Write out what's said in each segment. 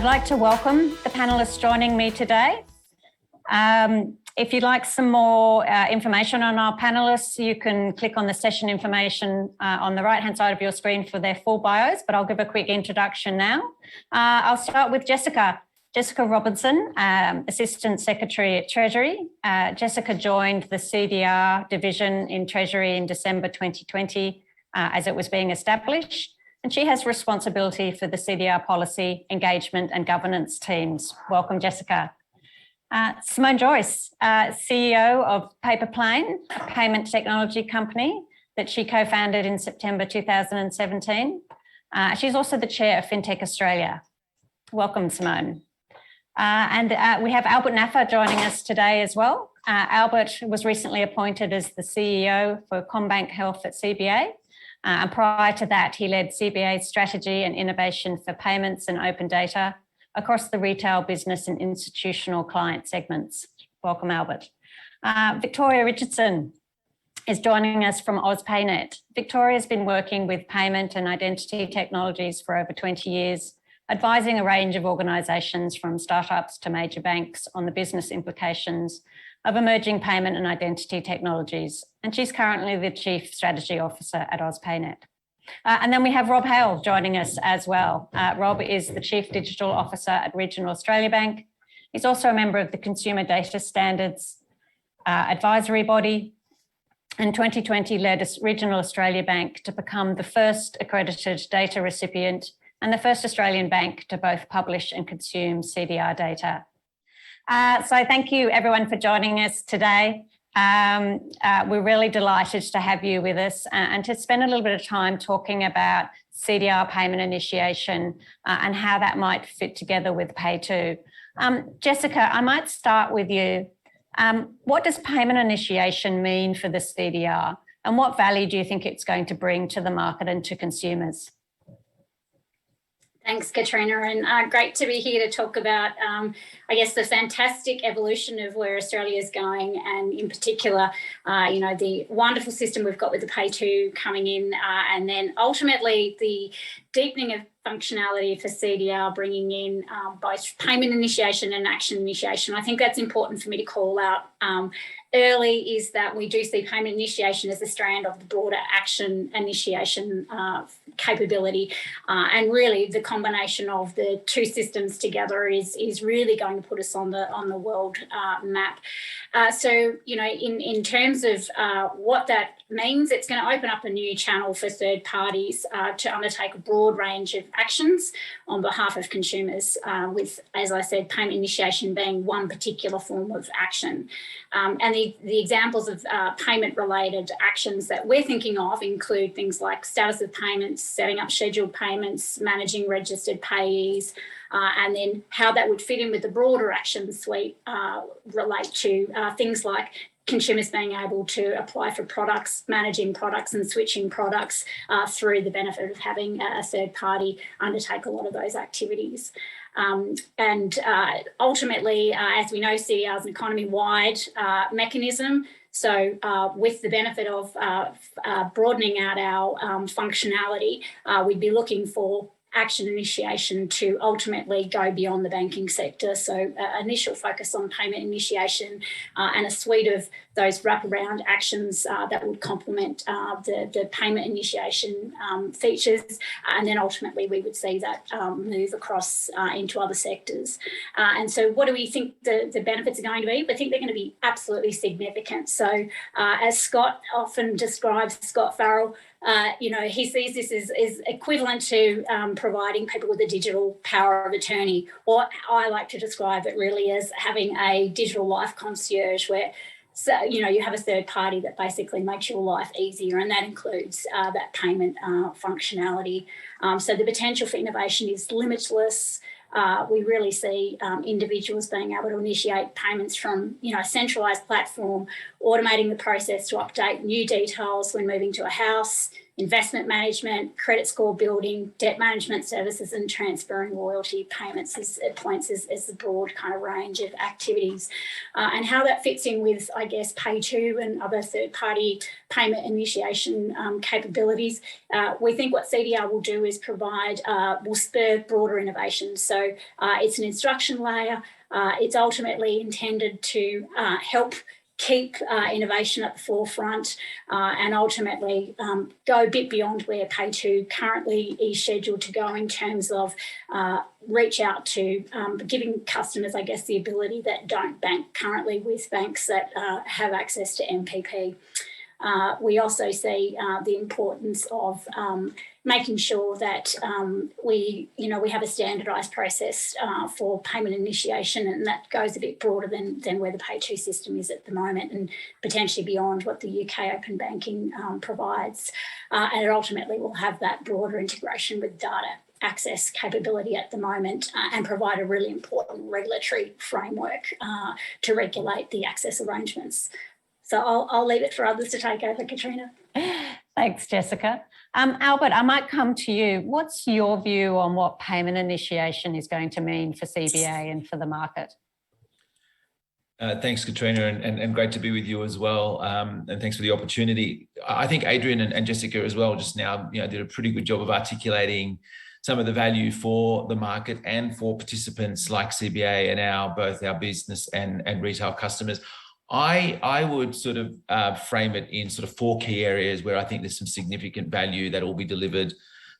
I'd like to welcome the panellists joining me today. If you'd like some more information on our panellists, you can click on the session information on the right-hand side of your screen for their full bios, but I'll give a quick introduction now. I'll start with Jessica Robinson, Assistant Secretary at Treasury. Jessica joined the CDR division in Treasury in December 2020 as it was being established, and she has responsibility for the CDR policy, engagement and governance teams. Welcome, Jessica. Simone Joyce, CEO of Paypa, a payment technology company that she co-founded in September 2017. She's also the chair of Fintech Australia. Welcome, Simone. And we have Albert Naffah joining us today as well. Albert was recently appointed as the CEO for CommBank Health at CBA. And prior to that, he led CBA's strategy and innovation for payments and open data across the retail, business and institutional client segments. Welcome, Albert. Victoria Richardson is joining us from AusPayNet. Victoria's been working with payment and identity technologies for over 20 years, advising a range of organisations from startups to major banks on the business implications of emerging payment and identity technologies. And she's currently the Chief Strategy Officer at AusPayNet. And then we have Rob Hale joining us as well. Rob is the Chief Digital Officer at Regional Australia Bank. He's also a member of the Consumer Data Standards Advisory Body. In 2020, led Regional Australia Bank to become the first accredited data recipient and the first Australian bank to both publish and consume CDR data. So thank you everyone for joining us today. We're really delighted to have you with us and to spend a little bit of time talking about CDR payment initiation and how that might fit together with PayTo. Jessica, I might start with you. What does payment initiation mean for the CDR, and what value do you think it's going to bring to the market and to consumers? Thanks, Katrina, and great to be here to talk about, I guess, the fantastic evolution of where Australia is going, and in particular, the wonderful system we've got with the PayTo coming in, and then ultimately the deepening of functionality for CDR, bringing in both payment initiation and action initiation. I think that's important for me to call out early, is that we do see payment initiation as a strand of the broader action initiation capability, and really the combination of the two systems together is really going to put us on the world map. So in terms of what that means, it's going to open up a new channel for third parties to undertake a broad range of actions on behalf of consumers, with, as I said, payment initiation being one particular form of action. And the examples of payment-related actions that we're thinking of include things like status of payments, setting up scheduled payments, managing registered payees, and then how that would fit in with the broader action suite relate to things like consumers being able to apply for products, managing products and switching products through the benefit of having a third party undertake a lot of those activities. And ultimately, as we know, CDR is an economy-wide mechanism. So with the benefit of broadening out our functionality, we'd be looking for action initiation to ultimately go beyond the banking sector. So initial focus on payment initiation and a suite of those wraparound actions that would complement the payment initiation features. And then ultimately we would see that move across into other sectors. And so what do we think the benefits are going to be? We think they're going to be absolutely significant. So as Scott often describes, Scott Farrell, he sees this as equivalent to providing people with a digital power of attorney, or I like to describe it really as having a digital life concierge, where you have a third party that basically makes your life easier, and that includes that payment functionality. So the potential for innovation is limitless. We really see individuals being able to initiate payments from a centralised platform, automating the process to update new details when moving to a house, investment management, credit score building, debt management services, and transferring loyalty payments as the broad kind of range of activities. And how that fits in with, I guess, PayTo and other third-party payment initiation capabilities. We think what CDR will do is will spur broader innovation. So it's an instruction layer. It's ultimately intended to help keep innovation at the forefront and ultimately go a bit beyond where PayTo currently is scheduled to go in terms of reach out to giving customers, I guess, the ability that don't bank currently with banks that have access to NPP. We also see the importance of making sure that we have a standardised process for payment initiation, and that goes a bit broader than where the PayTo system is at the moment, and potentially beyond what the UK open banking provides. And it ultimately will have that broader integration with data access capability at the moment and provide a really important regulatory framework to regulate the access arrangements. So I'll leave it for others to take over, Katrina. Thanks, Jessica. Albert, I might come to you. What's your view on what payment initiation is going to mean for CBA and for the market? Thanks, Katrina, and great to be with you as well. And thanks for the opportunity. I think Adrian and Jessica as well just now, did a pretty good job of articulating some of the value for the market and for participants like CBA and both our business and retail customers. I would sort of frame it in sort of 4 key areas where I think there's some significant value that will be delivered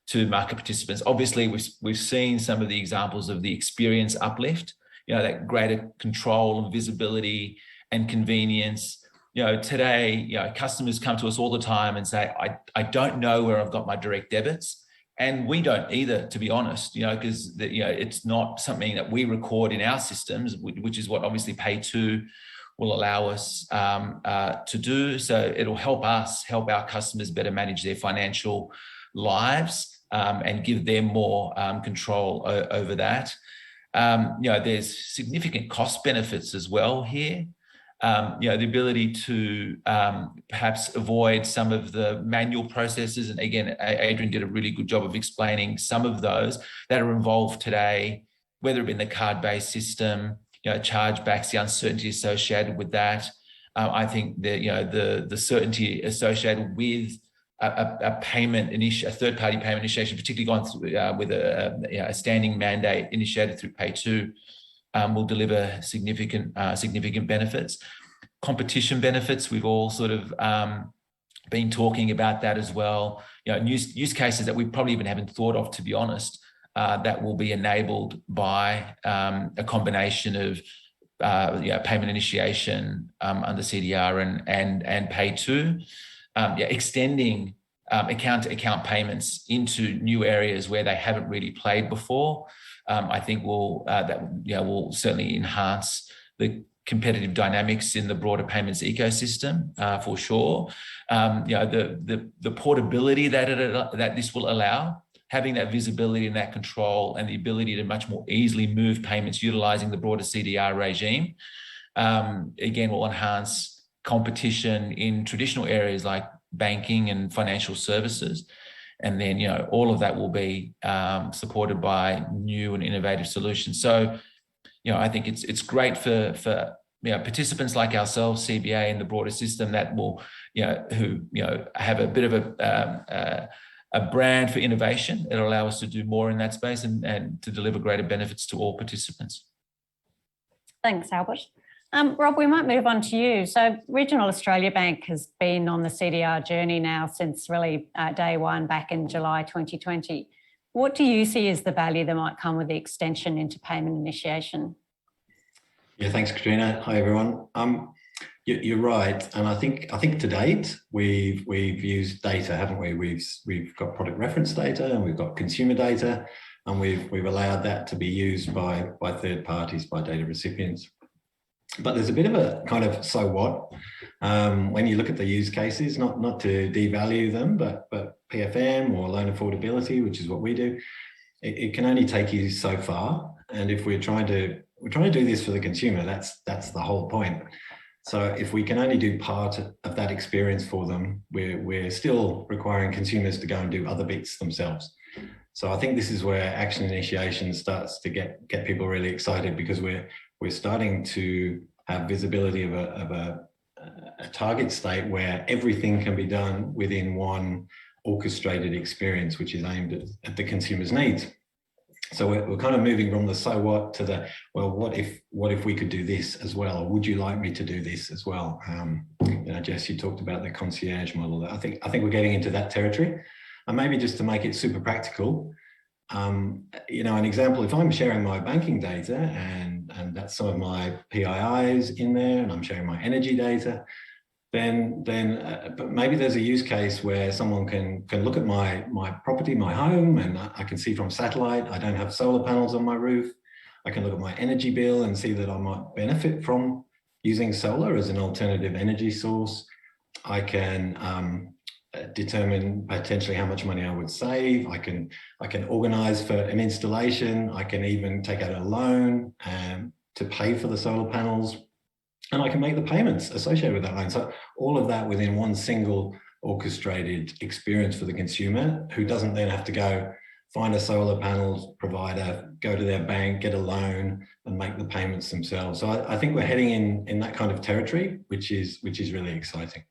to market participants. Obviously, we've seen some of the examples of the experience uplift, that greater control and visibility and convenience. Today, customers come to us all the time and say, I don't know where I've got my direct debits. And we don't either, to be honest, because it's not something that we record in our systems, which is what obviously PayTo will allow us to do. So it'll help us help our customers better manage their financial lives and give them more control over that. There's significant cost benefits as well here. The ability to perhaps avoid some of the manual processes. And again, Adrian did a really good job of explaining some of those that are involved today, whether it be in the card-based system, chargebacks, the uncertainty associated with that. I think that the certainty associated with a third-party payment initiation, particularly gone through with a standing mandate initiated through PayTo, will deliver significant benefits. Competition benefits, we've all sort of been talking about that as well. Use cases that we probably even haven't thought of, to be honest. That will be enabled by a combination of payment initiation under CDR and PayTo, extending account-to-account payments into new areas where they haven't really played before. I think will certainly enhance the competitive dynamics in the broader payments ecosystem for sure. The portability that this will allow, having that visibility and that control and the ability to much more easily move payments utilizing the broader CDR regime, again, will enhance competition in traditional areas like banking and financial services. And then, all of that will be supported by new and innovative solutions. So, I think it's great for participants like ourselves, CBA, and the broader system that will, who have a bit of a brand for innovation. It'll allow us to do more in that space and to deliver greater benefits to all participants. Thanks, Albert. Rob, we might move on to you. So Regional Australia Bank has been on the CDR journey now since really day one back in July 2020. What do you see as the value that might come with the extension into payment initiation? Yeah, thanks, Katrina. Hi, everyone. You're right, and I think to date we've used data, haven't we? We've got product reference data and we've got consumer data, and we've allowed that to be used by third parties, by data recipients. But there's a bit of a kind of so what when you look at the use cases, not to devalue them, but PFM or loan affordability, which is what we do, it can only take you so far. And if we're trying to do this for the consumer, that's the whole point. So if we can only do part of that experience for them, we're still requiring consumers to go and do other bits themselves. So I think this is where action initiation starts to get people really excited, because we're starting to have visibility of a target state where everything can be done within one orchestrated experience, which is aimed at the consumer's needs. So we're kind of moving from the so what to the, well, what if we could do this as well? Or would you like me to do this as well? Jess, you talked about the concierge model. I think we're getting into that territory. And maybe just to make it super practical, an example, if I'm sharing my banking data and that's some of my PIIs in there, and I'm sharing my energy data, but maybe there's a use case where someone can look at my property, my home, and I can see from satellite, I don't have solar panels on my roof. I can look at my energy bill and see that I might benefit from using solar as an alternative energy source. I can determine potentially how much money I would save. I can organize for an installation. I can even take out a loan to pay for the solar panels. And I can make the payments associated with that loan. So all of that within one single orchestrated experience for the consumer, who doesn't then have to go find a solar panels provider, go to their bank, get a loan, and make the payments themselves. So I think we're heading in that kind of territory, which is really exciting.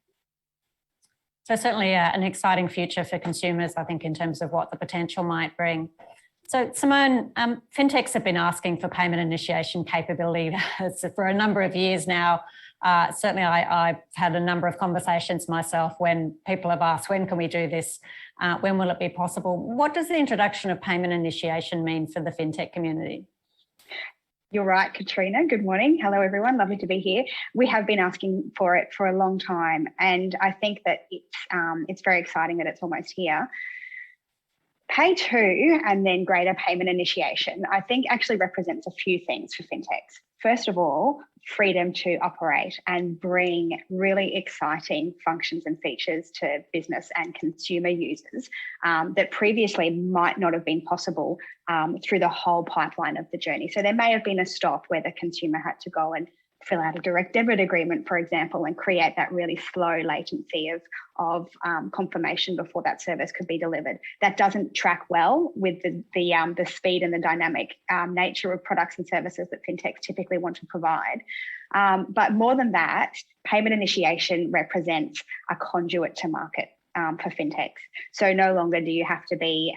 So certainly an exciting future for consumers, I think, in terms of what the potential might bring. So Simone, fintechs have been asking for payment initiation capability for a number of years now. Certainly I've had a number of conversations myself when people have asked, when can we do this? When will it be possible? What does the introduction of payment initiation mean for the fintech community? You're right, Katrina. Good morning. Hello, everyone. Lovely to be here. We have been asking for it for a long time, and I think that it's very exciting that it's almost here. PayTo and then greater payment initiation, I think actually represents a few things for fintechs. First of all, freedom to operate and bring really exciting functions and features to business and consumer users that previously might not have been possible through the whole pipeline of the journey. So there may have been a stop where the consumer had to go and fill out a direct debit agreement, for example, and create that really slow latency of confirmation before that service could be delivered. That doesn't track well with the speed and the dynamic nature of products and services that fintechs typically want to provide. But more than that, payment initiation represents a conduit to market for fintechs. So no longer do you have to be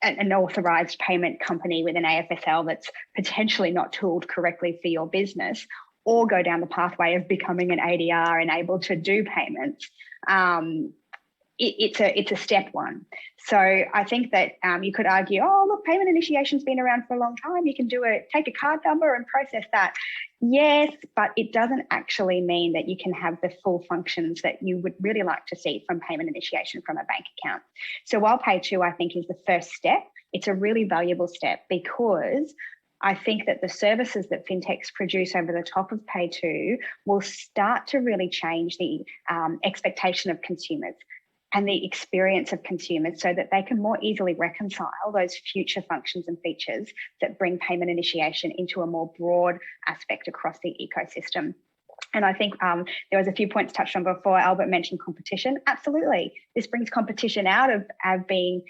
an authorised payment company with an AFSL that's potentially not tooled correctly for your business, or go down the pathway of becoming an ADR and able to do payments. It's a step one. So I think that you could argue, oh, look, payment initiation's been around for a long time. You can take a card number and process that. Yes, but it doesn't actually mean that you can have the full functions that you would really like to see from payment initiation from a bank account. So while PayTo, I think, is the first step, it's a really valuable step, because I think that the services that fintechs produce over the top of PayTo will start to really change the expectation of consumers and the experience of consumers, so that they can more easily reconcile those future functions and features that bring payment initiation into a more broad aspect across the ecosystem. And I think there was a few points touched on before. Albert mentioned competition. Absolutely. This brings competition out of being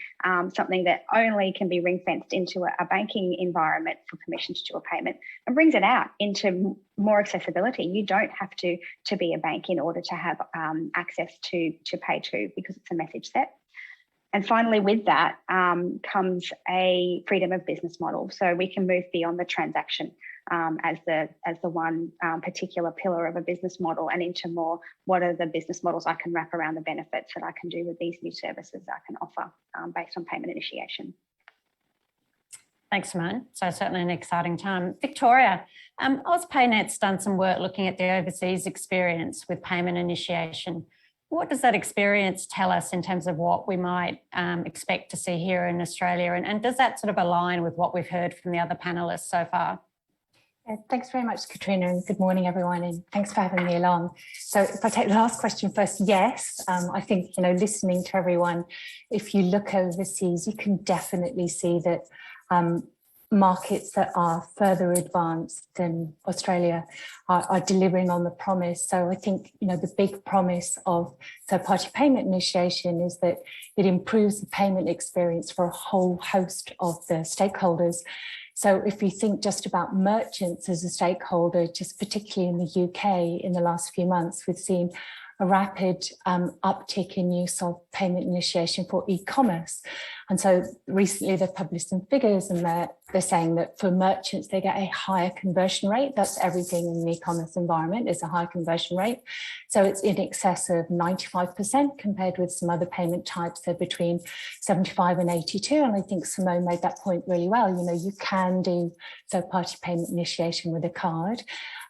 something that only can be ring-fenced into a banking environment for permission to do a payment, and brings it out into more accessibility. You don't have to be a bank in order to have access to PayTo, because it's a message set. And finally, with that comes a freedom of business model. So we can move beyond the transaction as the one particular pillar of a business model, and into more, what are the business models I can wrap around the benefits that I can do with these new services I can offer based on payment initiation. Thanks, Simone. So certainly an exciting time. Victoria, AusPayNet's done some work looking at the overseas experience with payment initiation. What does that experience tell us in terms of what we might expect to see here in Australia? And does that sort of align with what we've heard from the other panellists so far? Thanks very much, Katrina, and good morning, everyone, and thanks for having me along. So if I take the last question first, yes, I think, listening to everyone, if you look overseas, you can definitely see that markets that are further advanced than Australia are delivering on the promise. So I think, the big promise of third-party payment initiation is that it improves the payment experience for a whole host of the stakeholders. So if you think just about merchants as a stakeholder, just particularly in the UK in the last few months, we've seen a rapid uptick in use of payment initiation for e-commerce. And so recently they've published some figures, and they're saying that for merchants, they get a higher conversion rate. That's everything in the e-commerce environment is a high conversion rate. So it's in excess of 95% compared with some other payment types. They're between 75 and 82. And I think Simone made that point really well. You can do third-party payment initiation with a card.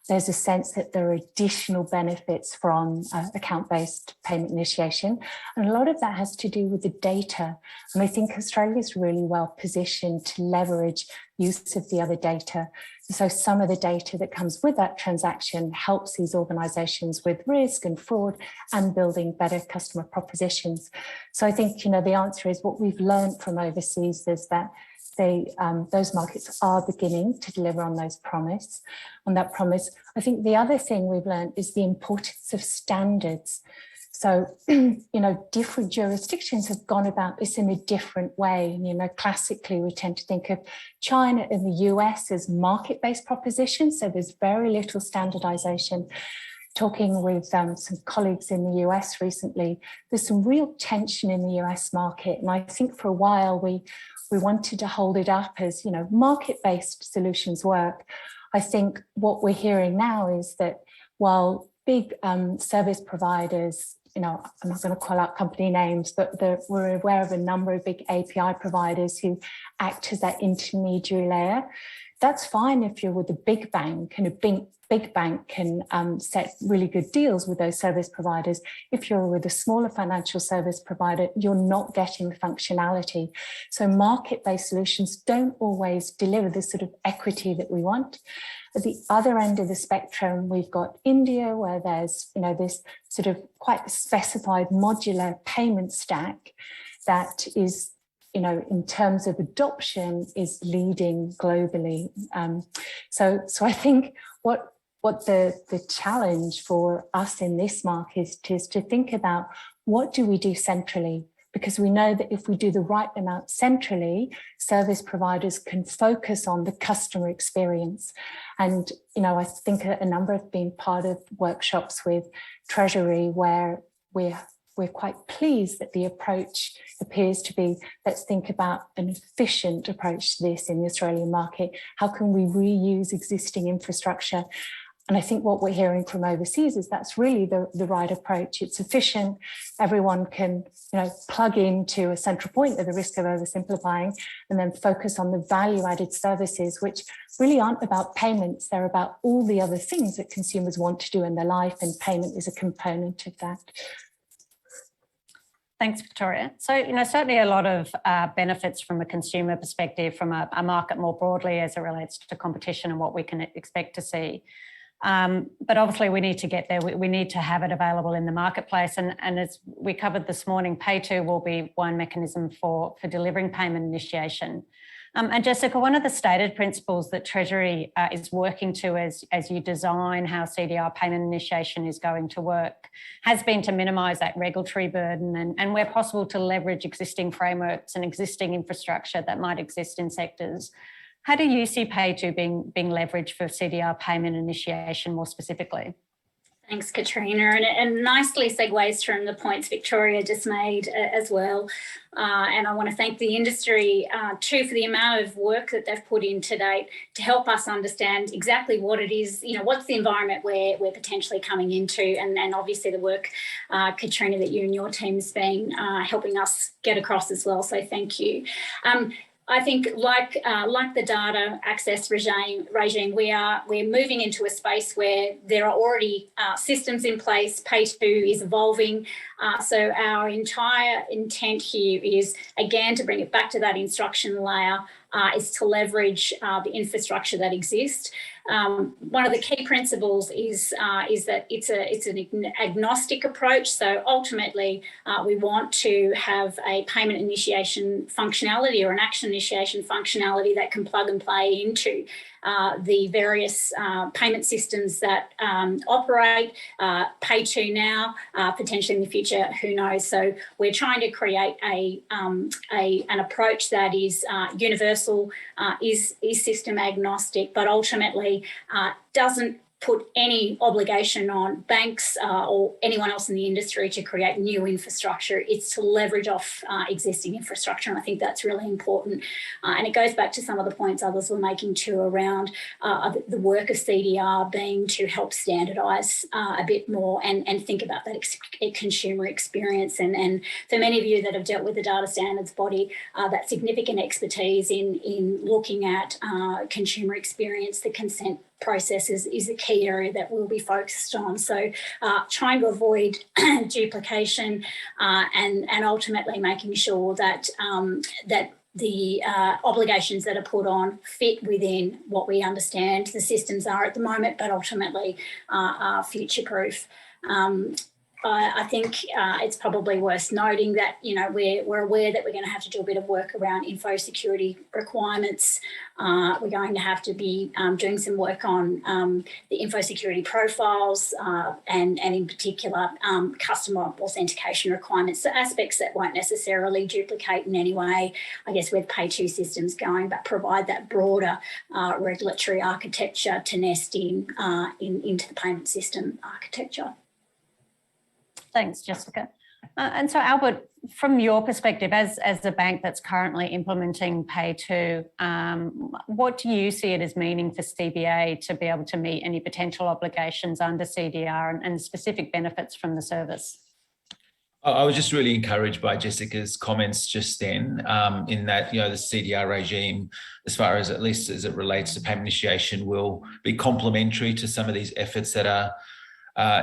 There's a sense that there are additional benefits from account-based payment initiation. And a lot of that has to do with the data. And I think Australia is really well positioned to leverage use of the other data. So some of the data that comes with that transaction helps these organisations with risk and fraud and building better customer propositions. So I think, the answer is what we've learned from overseas is that those markets are beginning to deliver on that promise. I think the other thing we've learned is the importance of standards. So, different jurisdictions have gone about this in a different way. Classically, we tend to think of China and the US as market-based propositions. So there's very little standardization. Talking with some colleagues in the US recently, there's some real tension in the US market. And I think for a while, we wanted to hold it up as, market-based solutions work. I think what we're hearing now is that while big service providers, I'm not going to call out company names, but we're aware of a number of big API providers who act as that intermediary layer. That's fine if you're with a big bank, and a big bank can set really good deals with those service providers. If you're with a smaller financial service provider, you're not getting the functionality. So market-based solutions don't always deliver the sort of equity that we want. At the other end of the spectrum, we've got India, where there's this sort of quite specified modular payment stack that is, in terms of adoption, is leading globally. So I think what the challenge for us in this market is to think about what do we do centrally, because we know that if we do the right amount centrally, service providers can focus on the customer experience. And, I think a number have been part of workshops with Treasury where we're quite pleased that the approach appears to be, let's think about an efficient approach to this in the Australian market. How can we reuse existing infrastructure? And I think what we're hearing from overseas is that's really the right approach. It's efficient. Everyone can, plug into a central point at the risk of oversimplifying, and then focus on the value-added services, which really aren't about payments. They're about all the other things that consumers want to do in their life, and payment is a component of that. Thanks, Victoria. So, certainly a lot of benefits from a consumer perspective, from a market more broadly as it relates to competition and what we can expect to see. But obviously we need to get there. We need to have it available in the marketplace. And as we covered this morning, PayTo will be one mechanism for delivering payment initiation. And Jessica, one of the stated principles that Treasury is working to as you design how CDR payment initiation is going to work has been to minimise that regulatory burden and where possible to leverage existing frameworks and existing infrastructure that might exist in sectors. How do you see PayTo being leveraged for CDR payment initiation more specifically? Thanks, Katrina, and nicely segues from the points Victoria just made as well. And I want to thank the industry too for the amount of work that they've put in to date to help us understand exactly what it is, what's the environment we're potentially coming into, and obviously the work, Katrina, that you and your team's been helping us get across as well. So thank you. I think like the data access regime, we're moving into a space where there are already systems in place. PayTo is evolving. So our entire intent here is, again, to bring it back to that instruction layer, is to leverage the infrastructure that exists. One of the key principles is that it's an agnostic approach. So ultimately, we want to have a payment initiation functionality or an action initiation functionality that can plug and play into the various payment systems that operate, PayTo now, potentially in the future, who knows. So we're trying to create an approach that is universal, is system agnostic, but ultimately doesn't put any obligation on banks or anyone else in the industry to create new infrastructure. It's to leverage off existing infrastructure, and I think that's really important. And it goes back to some of the points others were making too around the work of CDR being to help standardise a bit more and think about that consumer experience. And for many of you that have dealt with the data standards body, that significant expertise in looking at consumer experience, the consent process is a key area that we'll be focused on. So trying to avoid duplication and ultimately making sure that that the obligations that are put on fit within what we understand the systems are at the moment, but ultimately are future-proof. I think it's probably worth noting that, you know, we're aware that we're going to have to do a bit of work around info security requirements. We're going to have to be doing some work on the info security profiles and in particular customer authentication requirements, so aspects that won't necessarily duplicate in any way, I guess, where the PayTo system's going, but provide that broader regulatory architecture to nest into the payment system architecture. Thanks, Jessica. And so, Albert, from your perspective, as a bank that's currently implementing PayTo, what do you see it as meaning for CBA to be able to meet any potential obligations under CDR and specific benefits from the service? I was just really encouraged by Jessica's comments just then, in that, you know, the CDR regime, as far as at least as it relates to payment initiation, will be complementary to some of these efforts that are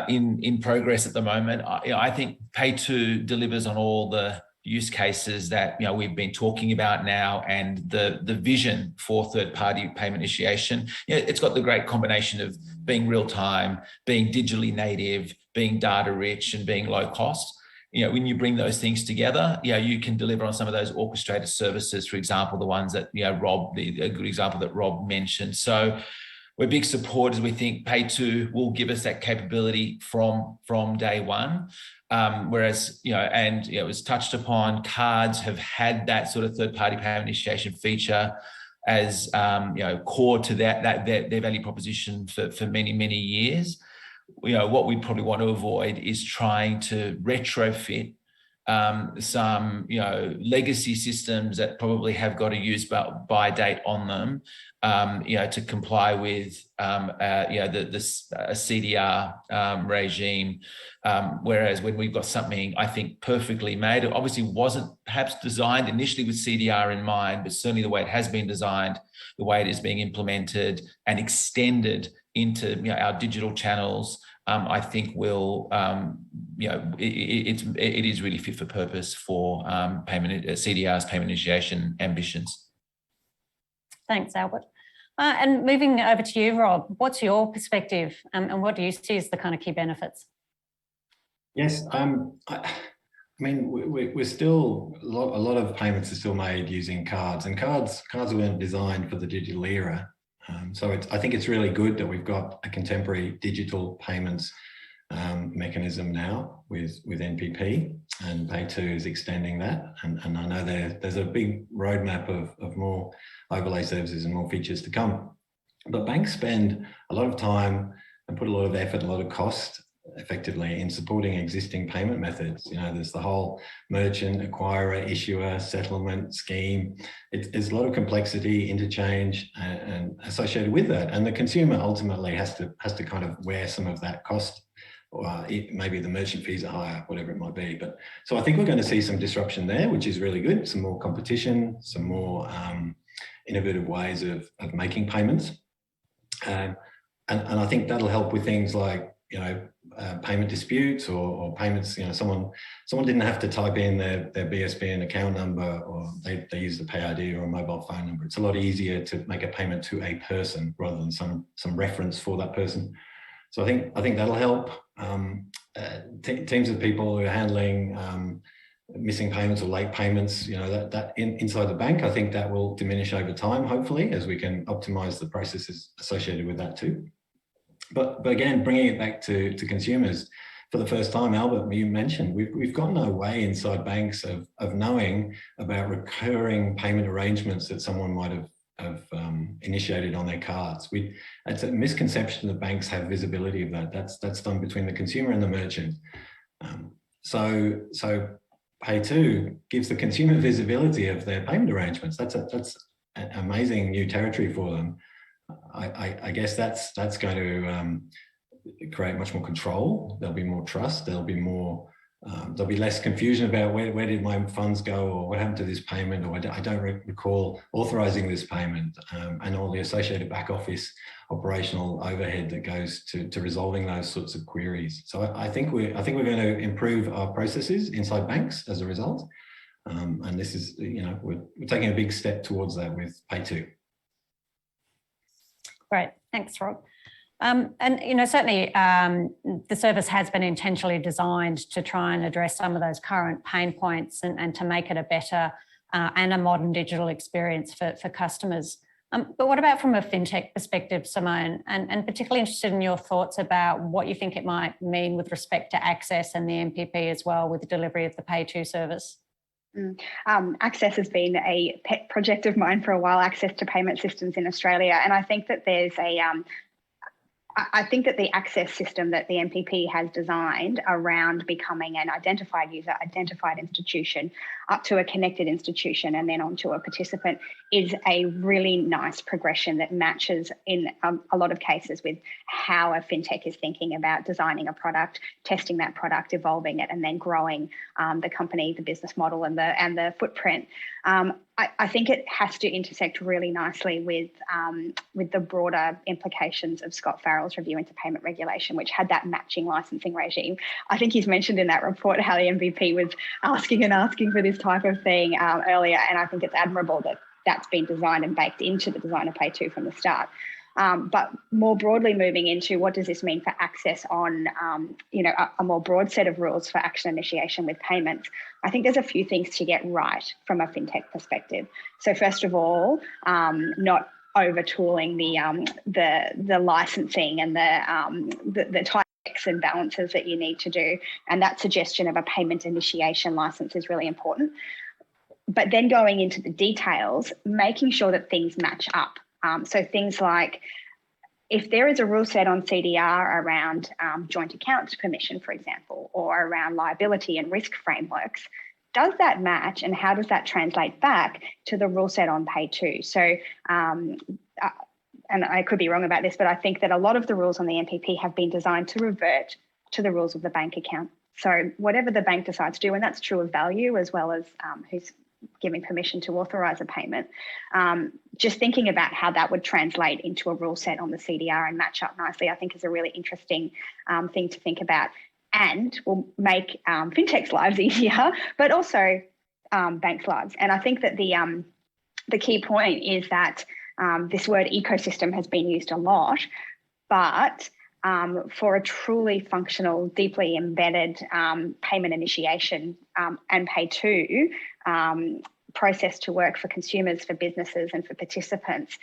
in progress at the moment. I think PayTo delivers on all the use cases that, you know, we've been talking about now, and the vision for third-party payment initiation. You know, it's got the great combination of being real time, being digitally native, being data rich, and being low cost. You know, when you bring those things together, you know, you can deliver on some of those orchestrated services, for example, the ones that, you know, a good example that Rob mentioned. So we're big supporters. We think PayTo will give us that capability from day one. Whereas, you know, and it was touched upon, cards have had that sort of third-party payment initiation feature as you know, core to their value proposition for many, many years. You know, what we probably want to avoid is trying to retrofit some, you know, legacy systems that probably have got a use by date on them, you know, to comply with, you know, the CDR regime. Whereas when we've got something, I think, perfectly made, it obviously wasn't perhaps designed initially with CDR in mind, but certainly the way it has been designed, the way it is being implemented and extended into, you know, our digital channels, I think will, you know, it is really fit for purpose for CDR's payment initiation ambitions. Thanks, Albert. And moving over to you, Rob, what's your perspective and what do you see as the kind of key benefits? Yes, I mean, we're still, a lot of payments are still made using cards, and cards weren't designed for the digital era. So I think it's really good that we've got a contemporary digital payments mechanism now with NPP, and PayTo is extending that. And I know there's a big roadmap of more overlay services and more features to come. But banks spend a lot of time and put a lot of effort, a lot of cost effectively in supporting existing payment methods. You know, there's the whole merchant, acquirer, issuer, settlement scheme. There's a lot of complexity, interchange and associated with that. And the consumer ultimately has to kind of wear some of that cost, or maybe the merchant fees are higher, whatever it might be. But so I think we're going to see some disruption there, which is really good. Some more competition, some more innovative ways of making payments. And I think that'll help with things like, payment disputes or payments. Someone didn't have to type in their BSB and account number, or they use the pay ID or a mobile phone number. It's a lot easier to make a payment to a person rather than some reference for that person. So I think that'll help. Teams of people who are handling missing payments or late payments, that inside the bank, I think that will diminish over time, hopefully, as we can optimize the processes associated with that too. But again, bringing it back to consumers, for the first time, Albert, you mentioned, we've got no way inside banks of knowing about recurring payment arrangements that someone might have initiated on their cards. It's a misconception that banks have visibility of that. That's done between the consumer and the merchant. So PayTo gives the consumer visibility of their payment arrangements. That's an amazing new territory for them. I guess that's going to create much more control. There'll be more trust. There'll be less confusion about where did my funds go, or what happened to this payment, or I don't recall authorizing this payment, and all the associated back office operational overhead that goes to resolving those sorts of queries. So I think we're going to improve our processes inside banks as a result, and this is we're taking a big step towards that with PayTo. Great, thanks, Rob. And certainly the service has been intentionally designed to try and address some of those current pain points and to make it a better and a modern digital experience for customers. But what about from a fintech perspective, Simone? And particularly interested in your thoughts about what you think it might mean with respect to access and the NPP as well with the delivery of the PayTo service. Access has been a pet project of mine for a while, access to payment systems in Australia. And I think that there's I think that the access system that the NPP has designed around becoming an identified user, identified institution, up to a connected institution, and then onto a participant is a really nice progression that matches in a lot of cases with how a fintech is thinking about designing a product, testing that product, evolving it, and then growing the company, the business model, and the footprint. I think it has to intersect really nicely with the broader implications of Scott Farrell's review into payment regulation, which had that matching licensing regime. I think he's mentioned in that report how the MVP was asking for this type of thing earlier, and I think it's admirable that that's been designed and baked into the design of PayTo from the start. But more broadly, moving into what does this mean for access on, a more broad set of rules for action initiation with payments, I think there's a few things to get right from a fintech perspective. So first of all, not over-tooling the licensing and the type checks and balances that you need to do. And that suggestion of a payment initiation license is really important. But then going into the details, making sure that things match up. So things like if there is a rule set on CDR around joint account permission, for example, or around liability and risk frameworks, does that match, and how does that translate back to the rule set on PayTo? So, and I could be wrong about this, but I think that a lot of the rules on the NPP have been designed to revert to the rules of the bank account. So whatever the bank decides to do, and that's true of value as well as who's giving permission to authorise a payment, just thinking about how that would translate into a rule set on the CDR and match up nicely, I think is a really interesting thing to think about, and will make fintechs' lives easier, but also banks' lives. And I think that the key point is that this word ecosystem has been used a lot, but for a truly functional, deeply embedded payment initiation and PayTo process to work for consumers, for businesses, and for participants,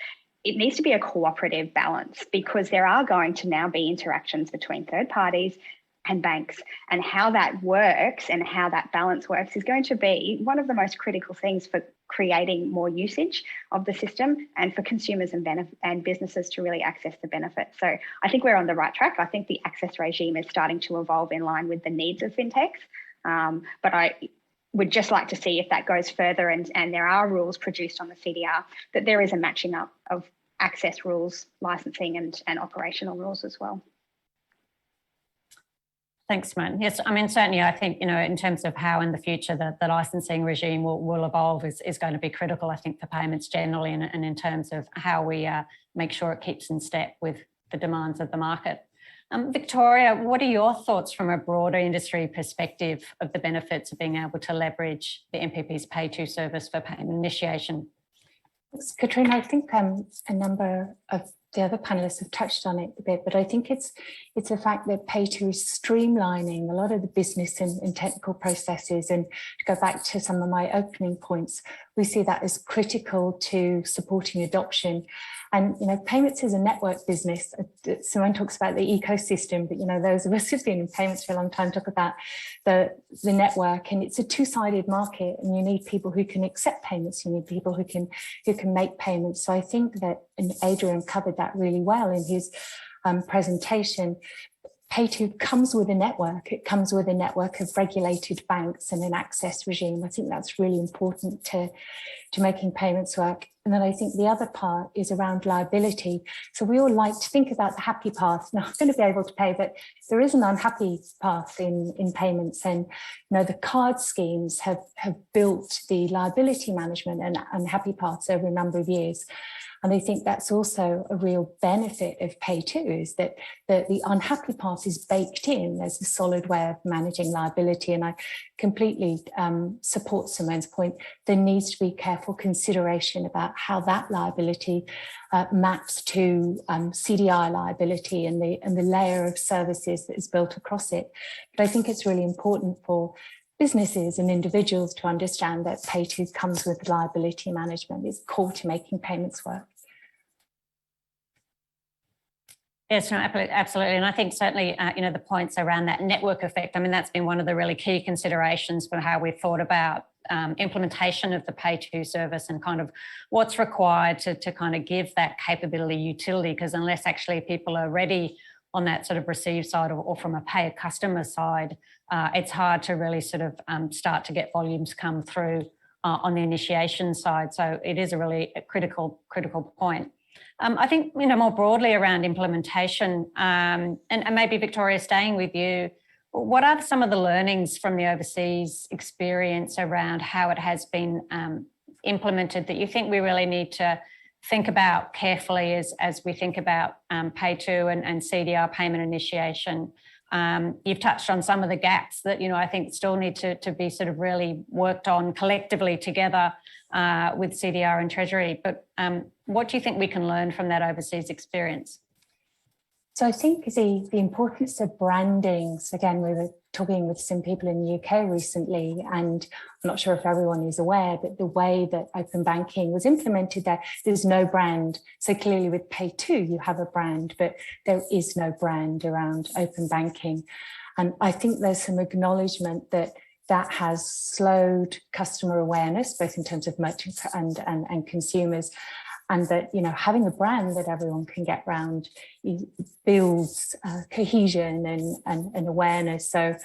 it needs to be a cooperative balance, because there are going to now be interactions between third parties and banks, and how that works and how that balance works is going to be one of the most critical things for creating more usage of the system and for consumers and businesses to really access the benefits. So I think we're on the right track. I think the access regime is starting to evolve in line with the needs of fintechs, but I would just like to see if that goes further and there are rules produced on the CDR, that there is a matching up of access rules, licensing and operational rules as well. Thanks, Simone. Yes, I mean, certainly I think, in terms of how in the future the licensing regime will evolve is going to be critical, I think, for payments generally, and in terms of how we make sure it keeps in step with the demands of the market. Victoria, what are your thoughts from a broader industry perspective of the benefits of being able to leverage the NPP's PayTo service for payment initiation? Katrina, I think a number of the other panelists have touched on it a bit, but I think it's the fact that PayTo is streamlining a lot of the business and technical processes. And to go back to some of my opening points, we see that as critical to supporting adoption. And, payments is a network business. Simone talks about the ecosystem, but, those of us who've been in payments for a long time talk about the network, and it's a two-sided market, and you need people who can accept payments. You need people who can make payments. So I think that, and Adrian covered that really well in his presentation, PayTo comes with a network. It comes with a network of regulated banks and an access regime. I think that's really important to making payments work. And then I think the other part is around liability. So we all like to think about the happy path. Now, I'm going to be able to pay, but there is an unhappy path in payments. And the card schemes have built the liability management and unhappy paths over a number of years. And I think that's also a real benefit of PayTo, is that the unhappy path is baked in as a solid way of managing liability. And I completely support Simone's point. There needs to be careful consideration about how that liability maps to CDI liability and the layer of services that is built across it. But I think it's really important for businesses and individuals to understand that PayTo comes with liability management. It's core to making payments work. Yes, no, absolutely. And I think certainly, the points around that network effect, that's been one of the really key considerations for how we've thought about implementation of the PayTo service and kind of what's required to kind of give that capability utility, because unless actually people are ready on that sort of receive side or from a pay a customer side, it's hard to really sort of start to get volumes come through on the initiation side. So it is a really critical point. I think, more broadly around implementation, and maybe Victoria, staying with you, what are some of the learnings from the overseas experience around how it has been implemented that you think we really need to think about carefully as we think about PayTo and CDR payment initiation? You've touched on some of the gaps that, I think still need to be sort of really worked on collectively together with CDR and Treasury. But what do you think we can learn from that overseas experience? So I think the importance of branding. So again, we were talking with some people in the UK recently, and I'm not sure if everyone is aware, but the way that open banking was implemented there's no brand. So clearly with PayTo, you have a brand, but there is no brand around open banking. And I think there's some acknowledgement that has slowed customer awareness, both in terms of merchants and consumers. And that, having a brand that everyone can get around builds cohesion and awareness. So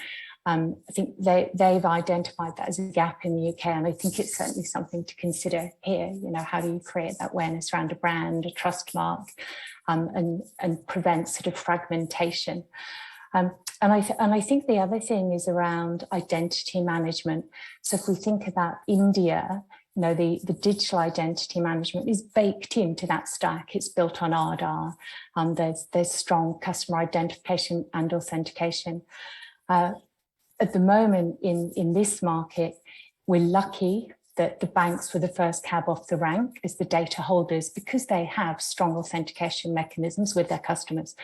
I think they've identified that as a gap in the UK. And I think it's certainly something to consider here. How do you create that awareness around a brand, a trust mark, and prevent sort of fragmentation? And I think the other thing is around identity management. So if we think about India, the digital identity management is baked into that stack. It's built on Aadhaar. There's strong customer identification and authentication. At the moment in this market, we're lucky that the banks were the first cab off the rank as the data holders, because they have strong authentication mechanisms with their customers.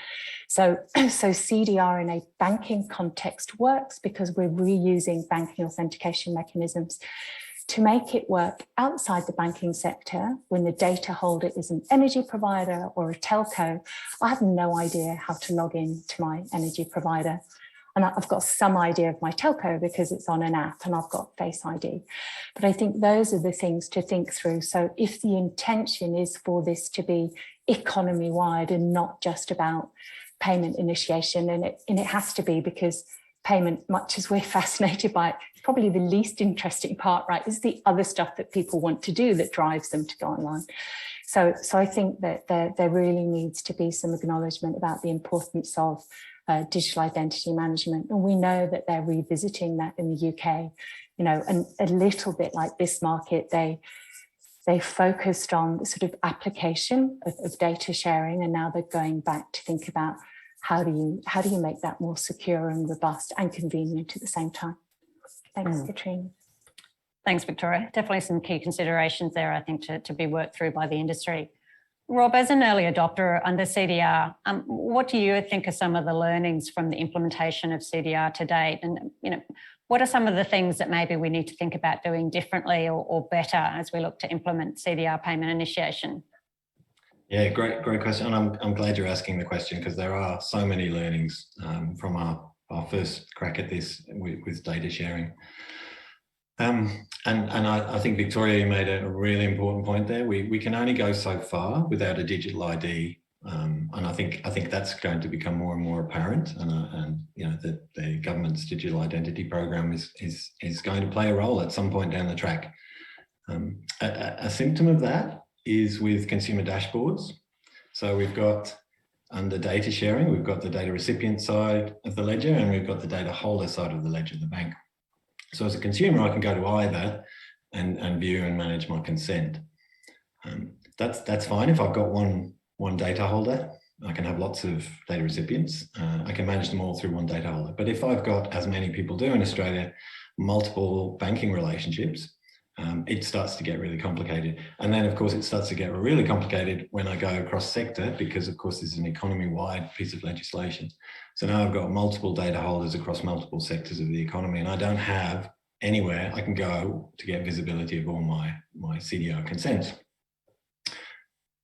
So CDR in a banking context works because we're reusing banking authentication mechanisms. To make it work outside the banking sector, when the data holder is an energy provider or a telco, I have no idea how to log in to my energy provider. And I've got some idea of my telco because it's on an app and I've got Face ID. But I think those are the things to think through. So if the intention is for this to be economy-wide and not just about payment initiation, and it has to be, because payment, much as we're fascinated by it, it's probably the least interesting part, right? Is the other stuff that people want to do that drives them to go online. So I think that there really needs to be some acknowledgement about the importance of digital identity management. And we know that they're revisiting that in the UK, and a little bit like this market, they focused on the sort of application of data sharing, and now they're going back to think about how do you make that more secure and robust and convenient at the same time? Thanks, Katrina. Thanks, Victoria. Definitely some key considerations there, I think, to be worked through by the industry. Rob, as an early adopter under CDR, what do you think are some of the learnings from the implementation of CDR to date? And, what are some of the things that maybe we need to think about doing differently or better as we look to implement CDR payment initiation? Yeah, great question. And I'm glad you're asking the question, because there are so many learnings from our first crack at this with data sharing. And I think Victoria made a really important point there. We can only go so far without a digital ID, and I think that's going to become more and more apparent. And the government's digital identity program is going to play a role at some point down the track. A symptom of that is with consumer dashboards. So we've got, under data sharing, we've got the data recipient side of the ledger, and we've got the data holder side of the ledger, the bank. So as a consumer, I can go to either and view and manage my consent. That's fine if I've got one data holder. I can have lots of data recipients. I can manage them all through one data holder. But if I've got, as many people do in Australia, multiple banking relationships, it starts to get really complicated. And then, of course, it starts to get really complicated when I go across sector, because, of course, this is an economy-wide piece of legislation. So now I've got multiple data holders across multiple sectors of the economy, and I don't have anywhere I can go to get visibility of all my CDR consents.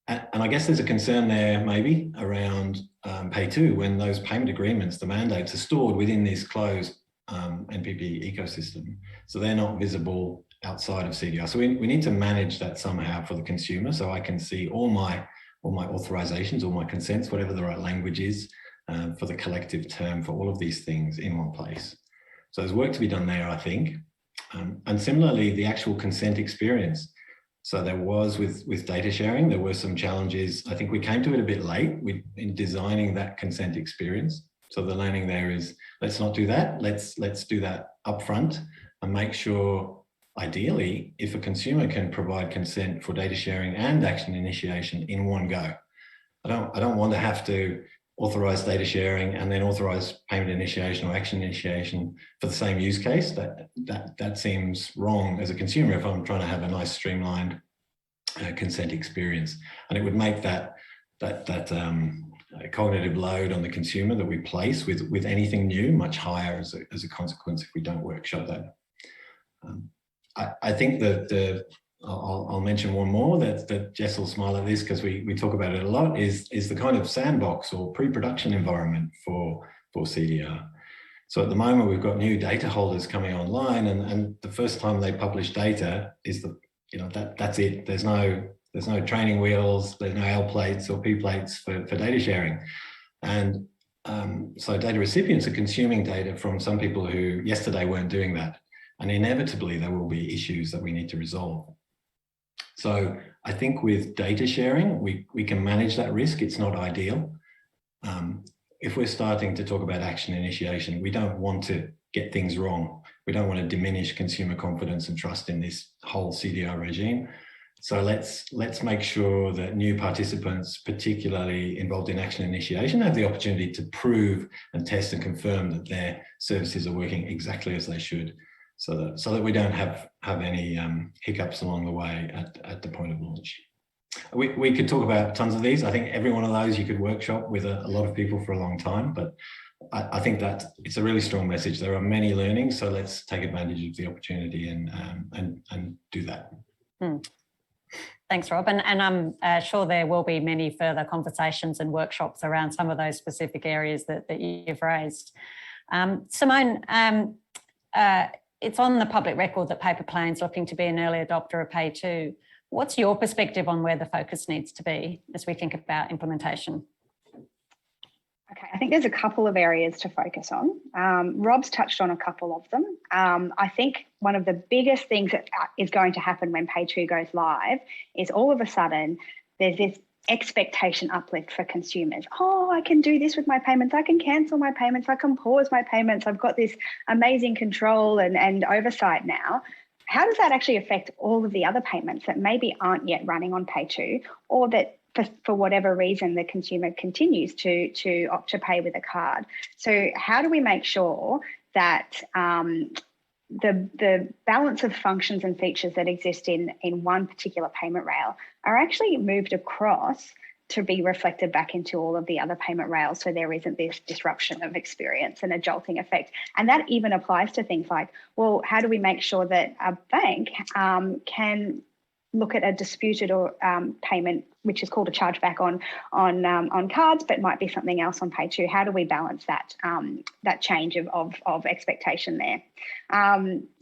And I guess there's a concern there maybe around PayTo, when those payment agreements, the mandates, are stored within this closed NPP ecosystem. So they're not visible outside of CDR. So we need to manage that somehow for the consumer, so I can see all my authorizations, all my consents, whatever the right language is, for the collective term for all of these things in one place. So there's work to be done there, I think. And similarly, the actual consent experience. So there was, with data sharing, there were some challenges. I think we came to it a bit late in designing that consent experience. So the learning there is, let's not do that. Let's do that upfront and make sure, ideally, if a consumer can provide consent for data sharing and action initiation in one go. I don't want to have to authorize data sharing and then authorize payment initiation or action initiation for the same use case. That seems wrong as a consumer if I'm trying to have a nice streamlined consent experience. And it would make that cognitive load on the consumer that we place with anything new much higher as a consequence if we don't workshop that. I think that I'll mention one more that Jess will smile at this, because we talk about it a lot, is the kind of sandbox or pre-production environment for CDR. So at the moment, we've got new data holders coming online, and the first time they publish data is that's it. There's no training wheels, there's no L plates or P plates for data sharing. And so data recipients are consuming data from some people who yesterday weren't doing that. And inevitably, there will be issues that we need to resolve. So I think with data sharing, we can manage that risk. It's not ideal. If we're starting to talk about action initiation, we don't want to get things wrong. We don't want to diminish consumer confidence and trust in this whole CDR regime. So let's make sure that new participants, particularly involved in action initiation, have the opportunity to prove and test and confirm that their services are working exactly as they should. So that we don't have any hiccups along the way at the point of launch. We could talk about tons of these. I think every one of those you could workshop with a lot of people for a long time, but I think that it's a really strong message. There are many learnings, so let's take advantage of the opportunity and do that. Thanks, Rob. And I'm sure there will be many further conversations and workshops around some of those specific areas that you've raised. Simone, it's on the public record that Paypa plans looking to be an early adopter of PayTo. What's your perspective on where the focus needs to be as we think about implementation? Okay, I think there's a couple of areas to focus on. Rob's touched on a couple of them. I think one of the biggest things that is going to happen when PayTo goes live is all of a sudden there's this expectation uplift for consumers. Oh, I can do this with my payments. I can cancel my payments. I can pause my payments. I've got this amazing control and oversight now. How does that actually affect all of the other payments that maybe aren't yet running on PayTo, or that for whatever reason, the consumer continues to opt to pay with a card. So how do we make sure that the balance of functions and features that exist in one particular payment rail are actually moved across to be reflected back into all of the other payment rails, so there isn't this disruption of experience and a jolting effect? And that even applies to things like, well, how do we make sure that a bank can look at a disputed or payment, which is called a chargeback on cards, but might be something else on PayTo? How do we balance that that change of expectation there?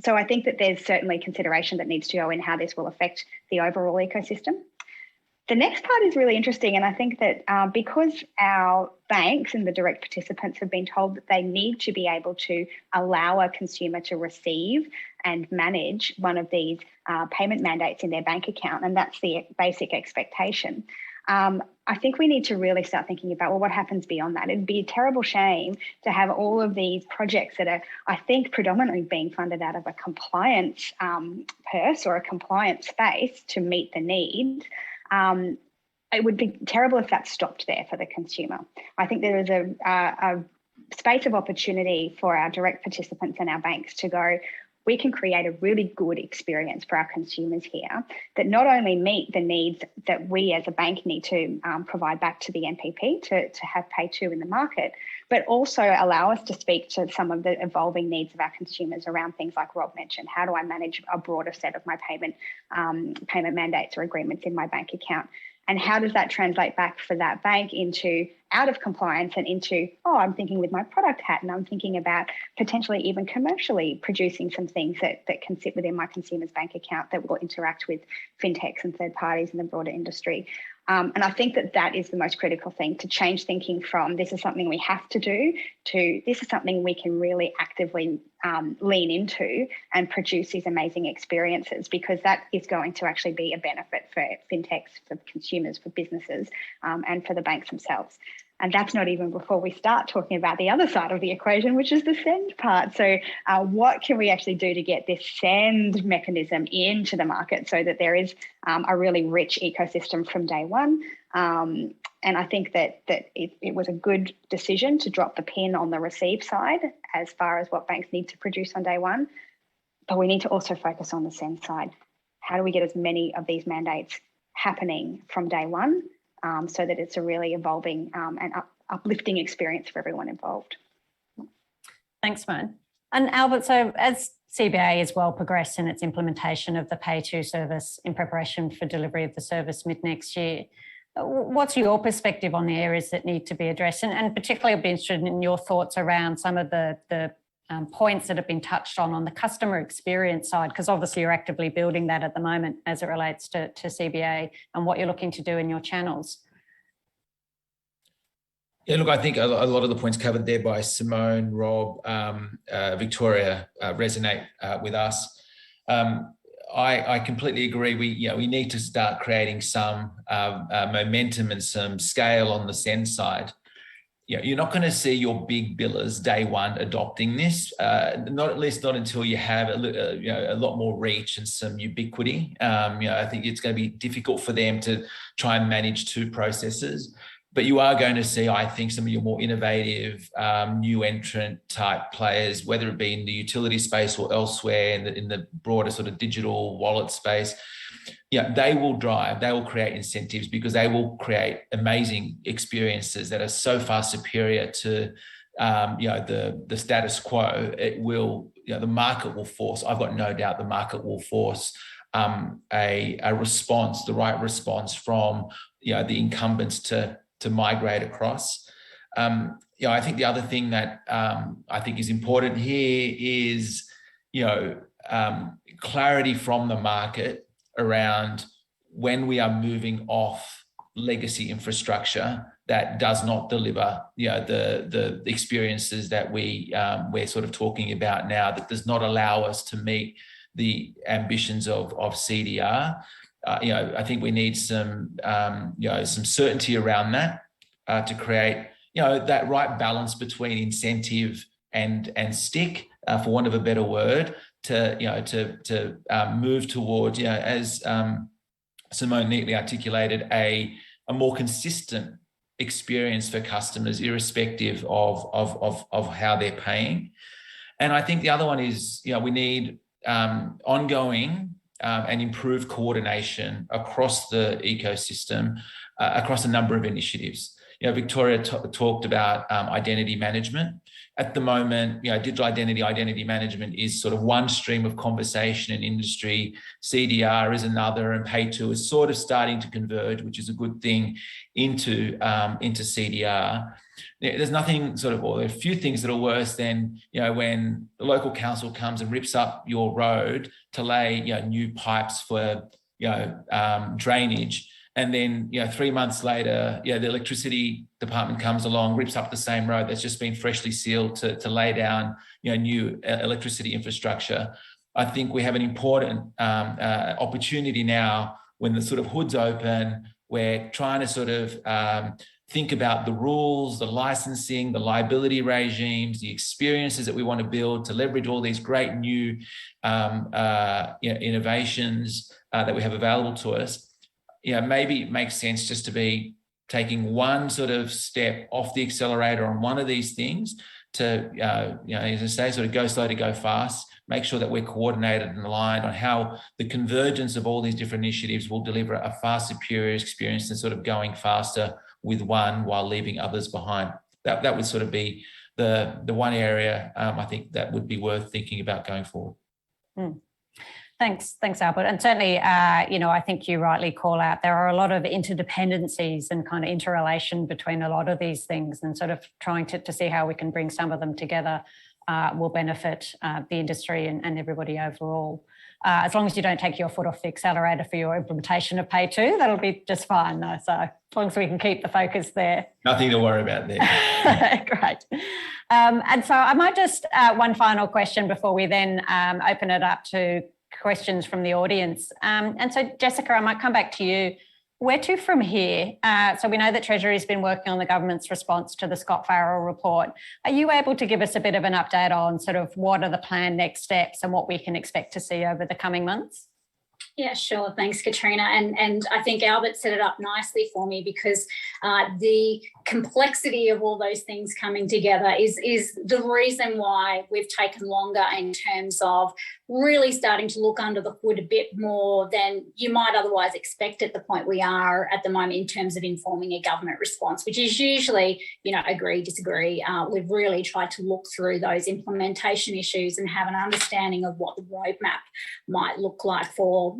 So I think that there's certainly consideration that needs to go in how this will affect the overall ecosystem. The next part is really interesting, and I think that because our banks and the direct participants have been told that they need to be able to allow a consumer to receive and manage one of these payment mandates in their bank account, and that's the basic expectation. I think we need to really start thinking about, well, what happens beyond that? It'd be a terrible shame to have all of these projects that are, I think, predominantly being funded out of a compliance purse or a compliance space to meet the need. It would be terrible if that stopped there for the consumer. I think there is a space of opportunity for our direct participants and our banks to go, we can create a really good experience for our consumers here that not only meet the needs that we as a bank need to provide back to the NPP to have PayTo in the market, but also allow us to speak to some of the evolving needs of our consumers around things like Rob mentioned. How do I manage a broader set of my payment mandates or agreements in my bank account? And how does that translate back for that bank into out of compliance and into, oh, I'm thinking with my product hat and I'm thinking about potentially even commercially producing some things that can sit within my consumer's bank account that will interact with fintechs and third parties in the broader industry. And I think that is the most critical thing, to change thinking from this is something we have to do to this is something we can really actively lean into and produce these amazing experiences, because that is going to actually be a benefit for fintechs, for consumers, for businesses, and for the banks themselves. And that's not even before we start talking about the other side of the equation, which is the send part. So what can we actually do to get this send mechanism into the market so that there is a really rich ecosystem from day one? And I think that it was a good decision to drop the pin on the receive side as far as what banks need to produce on day one. But we need to also focus on the send side. How do we get as many of these mandates happening from day one? So that it's a really evolving and uplifting experience for everyone involved. Thanks, Simone. And Albert, so as CBA is well progressed in its implementation of the PayTo service in preparation for delivery of the service mid-next year, what's your perspective on the areas that need to be addressed? And particularly I'd be interested in your thoughts around some of the points that have been touched on the customer experience side, because obviously you're actively building that at the moment as it relates to CBA and what you're looking to do in your channels. Yeah, look, I think a lot of the points covered there by Simone, Rob, Victoria resonate with us. I completely agree. We need to start creating some momentum and some scale on the send side. You're not going to see your big billers day one adopting this, not until you have a lot more reach and some ubiquity. I think it's going to be difficult for them to try and manage two processes. But you are going to see, I think, some of your more innovative, new entrant type players, whether it be in the utility space or elsewhere in the broader sort of digital wallet space. They will create incentives, because they will create amazing experiences that are so far superior to the status quo. It will, the market will force, I've got no doubt the market will force a response, the right response from the incumbents to migrate across. I think the other thing that I think is important here is clarity from the market around when we are moving off legacy infrastructure that does not deliver the experiences that we're sort of talking about now, that does not allow us to meet the ambitions of CDR. I think we need some certainty around that to create that right balance between incentive and stick, for want of a better word, to move towards, as Simone neatly articulated, a a more consistent experience for customers, irrespective of how they're paying. And I think the other one is, we need ongoing and improved coordination across the ecosystem, across a number of initiatives. Victoria talked about identity management. At the moment, digital identity management is sort of one stream of conversation in industry. CDR is another, and PayTo is sort of starting to converge, which is a good thing, into CDR. There's nothing there are a few things that are worse than, when the local council comes and rips up your road to lay, new pipes for, drainage. And then, 3 months later, the electricity department comes along, rips up the same road that's just been freshly sealed to lay down, new electricity infrastructure. I think we have an important opportunity now when the sort of hood's open. We're trying to think about the rules, the licensing, the liability regimes, the experiences that we want to build to leverage all these great new innovations that we have available to us. Maybe it makes sense just to be taking one sort of step off the accelerator on one of these things to, as I say, sort of go slow to go fast, make sure that we're coordinated and aligned on how the convergence of all these different initiatives will deliver a far superior experience than sort of going faster with one while leaving others behind. That would sort of be the one area I think that would be worth thinking about going forward. Thanks, Albert. And certainly, I think you rightly call out there are a lot of interdependencies and kind of interrelation between a lot of these things, and sort of trying to see how we can bring some of them together will benefit the industry and everybody overall. As long as you don't take your foot off the accelerator for your implementation of PayTo, that'll be just fine, though. So as long as we can keep the focus there. Nothing to worry about there. Great. And so I might just, one final question before we then open it up to questions from the audience. And so, Jessica, I might come back to you. Where to from here? So we know that Treasury has been working on the government's response to the Scott Farrell report. Are you able to give us a bit of an update on sort of what are the planned next steps and what we can expect to see over the coming months? Yeah, sure. Thanks, Katrina. And I think Albert set it up nicely for me, because the complexity of all those things coming together is the reason why we've taken longer in terms of really starting to look under the hood a bit more than you might otherwise expect at the point we are at the moment in terms of informing a government response, which is usually, agree, disagree. We've really tried to look through those implementation issues and have an understanding of what the roadmap might look like for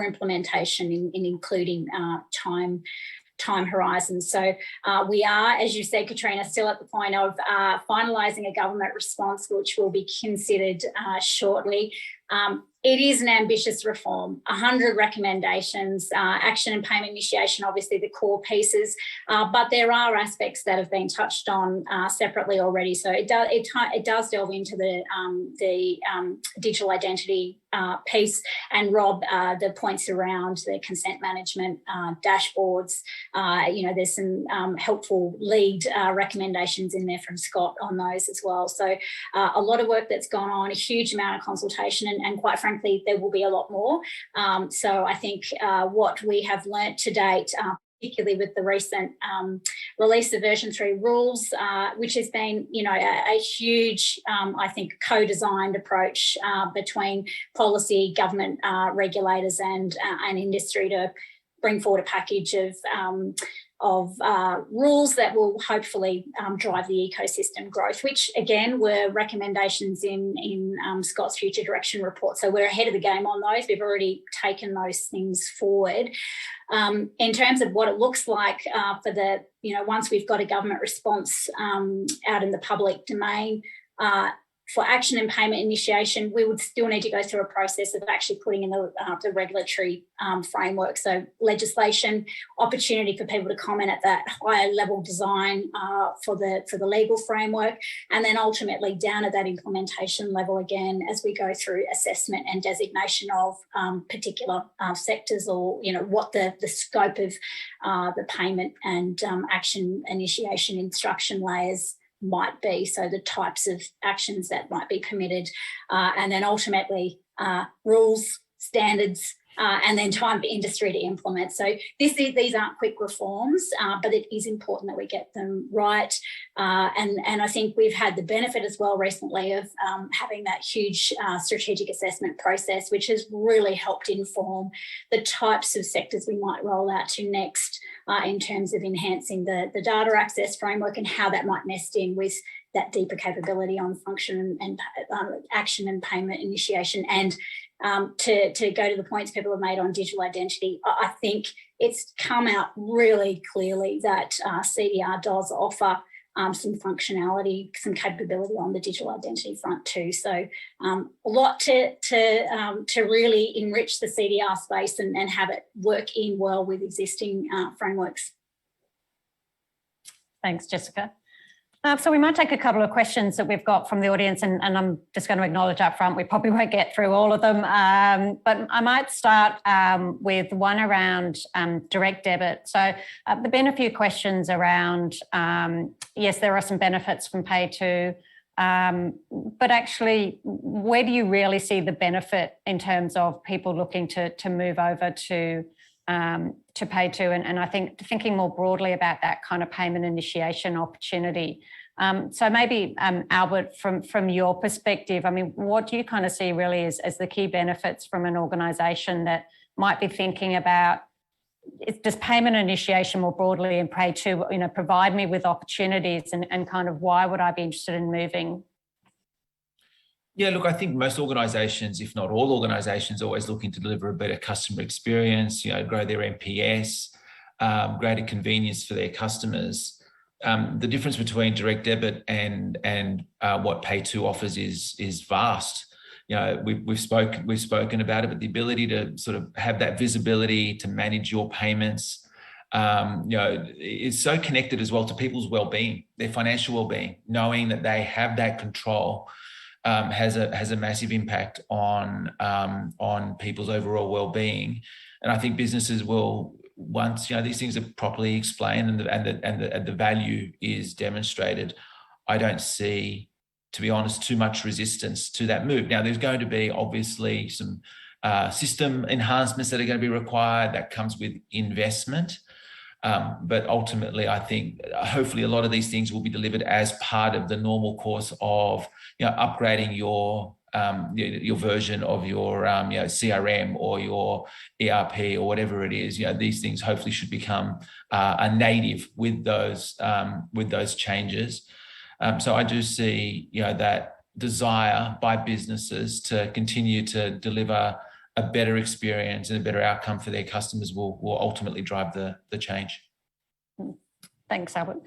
implementation, in including time horizons. So we are, as you said, Katrina, still at the point of finalising a government response, which will be considered shortly. It is an ambitious reform, 100 recommendations, action and payment initiation, obviously the core pieces, but there are aspects that have been touched on separately already. So it does delve into the digital identity piece, and Rob, the points around the consent management dashboards. There's some helpful lead recommendations in there from Scott on those as well. So a lot of work that's gone on, a huge amount of consultation, and quite frankly, there will be a lot more. So I think what we have learnt to date, particularly with the recent release of version 3 rules, which has been, a huge, I think, co-designed approach between policy, government regulators and industry to bring forward a package of rules that will hopefully drive the ecosystem growth, which again were recommendations in Scott's Future Direction report. So we're ahead of the game on those. We've already taken those things forward. In terms of what it looks like for the, once we've got a government response out in the public domain, for action and payment initiation, we would still need to go through a process of actually putting in the regulatory framework. So legislation, opportunity for people to comment at that higher level design for the legal framework, and then ultimately down at that implementation level again as we go through assessment and designation of particular sectors, or what the scope of the payment and action initiation instruction layers might be, so the types of actions that might be permitted, and then ultimately rules, standards, and then time for industry to implement. So these aren't quick reforms, but it is important that we get them right. And I think we've had the benefit as well recently of having that huge strategic assessment process, which has really helped inform the types of sectors we might roll out to next in terms of enhancing the data access framework and how that might nest in with that deeper capability on function and action and payment initiation. And to go to the points people have made on digital identity, I think it's come out really clearly that CDR does offer some functionality, some capability on the digital identity front too. So a lot to really enrich the CDR space and have it work in well with existing frameworks. Thanks, Jessica. So we might take a couple of questions that we've got from the audience, and I'm just going to acknowledge up front, we probably won't get through all of them, but I might start with one around direct debit. So there've been a few questions around, yes, there are some benefits from PayTo, but actually, where do you really see the benefit in terms of people looking to move over to PayTo, and I think thinking more broadly about that kind of payment initiation opportunity. So maybe Albert, from your perspective, I mean, what do you kind of see really as the key benefits from an organisation that might be thinking about, does payment initiation more broadly in PayTo, provide me with opportunities, and kind of why would I be interested in moving? Yeah, look, I think most organisations, if not all organisations, are always looking to deliver a better customer experience, grow their NPS, greater convenience for their customers. The difference between direct debit and what PayTo offers is vast. We've spoken about it, but the ability to sort of have that visibility to manage your payments, is so connected as well to people's well-being, their financial well-being, knowing that they have that control. Has a massive impact on people's overall well-being, and I think businesses will, once these things are properly explained and the value is demonstrated, I don't see, to be honest, too much resistance to that move. Now, there's going to be obviously some system enhancements that are going to be required. That comes with investment. But ultimately, I think hopefully a lot of these things will be delivered as part of the normal course of upgrading your version of your CRM or your ERP or whatever it is. These things hopefully should become a native with those changes. So I do see that desire by businesses to continue to deliver a better experience and a better outcome for their customers will ultimately drive the change. Thanks, Albert.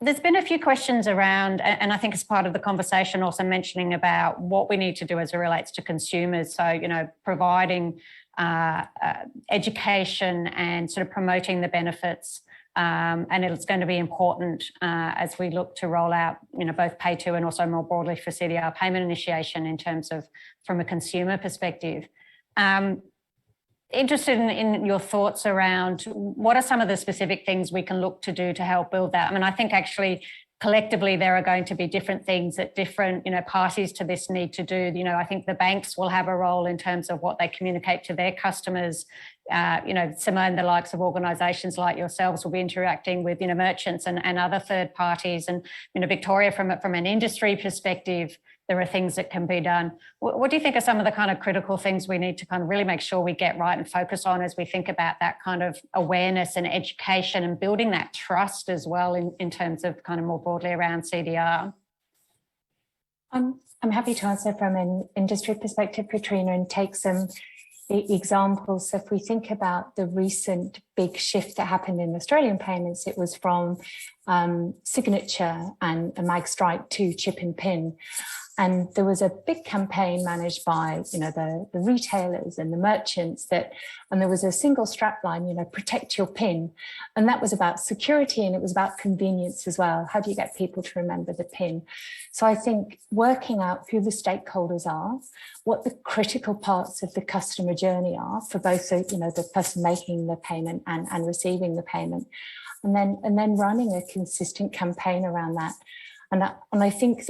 There's been a few questions around, and I think as part of the conversation also mentioning about what we need to do as it relates to consumers. So, providing education and sort of promoting the benefits, and it's going to be important as we look to roll out, both PayTo and also more broadly for CDR payment initiation in terms of from a consumer perspective. Interested in your thoughts around what are some of the specific things we can look to do to help build that? I mean, I think actually collectively there are going to be different things that different parties to this need to do. I think the banks will have a role in terms of what they communicate to their customers. Simone, the likes of organisations like yourselves will be interacting with merchants and other third parties, and Victoria from an industry perspective, there are things that can be done. What do you think are some of the kind of critical things we need to kind of really make sure we get right and focus on as we think about that kind of awareness and education and building that trust as well in terms of kind of more broadly around CDR? I'm happy to answer from an industry perspective, Katrina, and take some examples. So if we think about the recent big shift that happened in Australian payments, it was from signature and a mag stripe to chip and pin. And there was a big campaign managed by, the retailers and the merchants and there was a single strap line, protect your PIN. And that was about security and it was about convenience as well. How do you get people to remember the PIN? So I think working out who the stakeholders are, what the critical parts of the customer journey are for both the person making the payment and receiving the payment, and then running a consistent campaign around that. And I think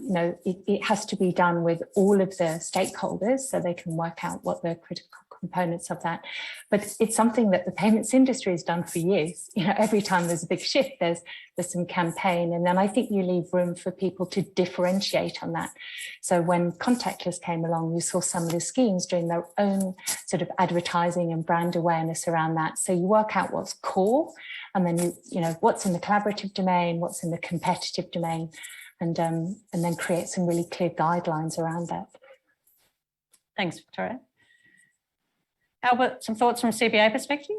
it has to be done with all of the stakeholders so they can work out what the critical components of that. But it's something that the payments industry has done for years. Every time there's a big shift, there's some campaign. And then I think you leave room for people to differentiate on that. So when contactless came along, you saw some of the schemes doing their own sort of advertising and brand awareness around that. So you work out what's core, and then you know what's in the collaborative domain, what's in the competitive domain, and then create some really clear guidelines around that. Thanks, Victoria. Albert, some thoughts from CBA perspective?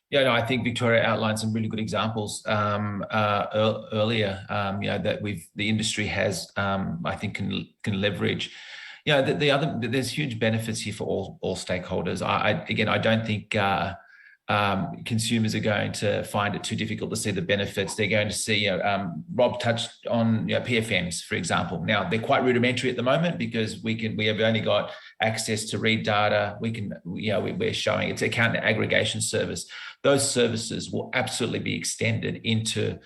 Yeah, no, I think Victoria outlined some really good examples earlier. That the industry has, I think, can leverage. There's huge benefits here for all stakeholders. I don't think consumers are going to find it too difficult to see the benefits. They're going to see, Rob touched on PFMs, for example. Now, they're quite rudimentary at the moment because we have only got access to read data. We're showing it's account aggregation service. Those services will absolutely be extended into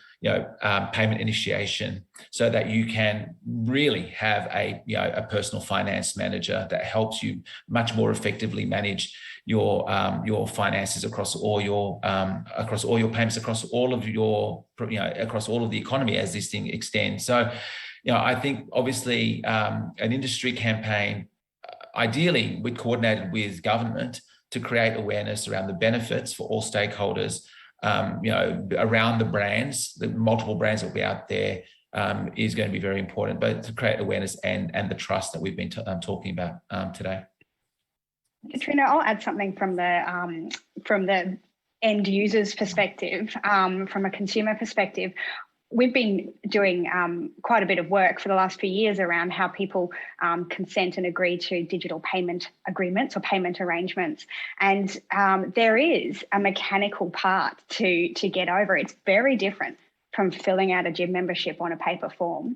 payment initiation, so that you can really have a personal finance manager that helps you much more effectively manage your finances across all your payments, across all of the economy as this thing extends. So, I think obviously an industry campaign, ideally, we coordinated with government to create awareness around the benefits for all stakeholders. Around the brands, the multiple brands that will be out there is going to be very important, but to create awareness and the trust that we've been talking about today. Katrina, I'll add something from the end user's perspective, from a consumer perspective. We've been doing quite a bit of work for the last few years around how people consent and agree to digital payment agreements or payment arrangements. And there is a mechanical part to get over. It's very different from filling out a gym membership on a paper form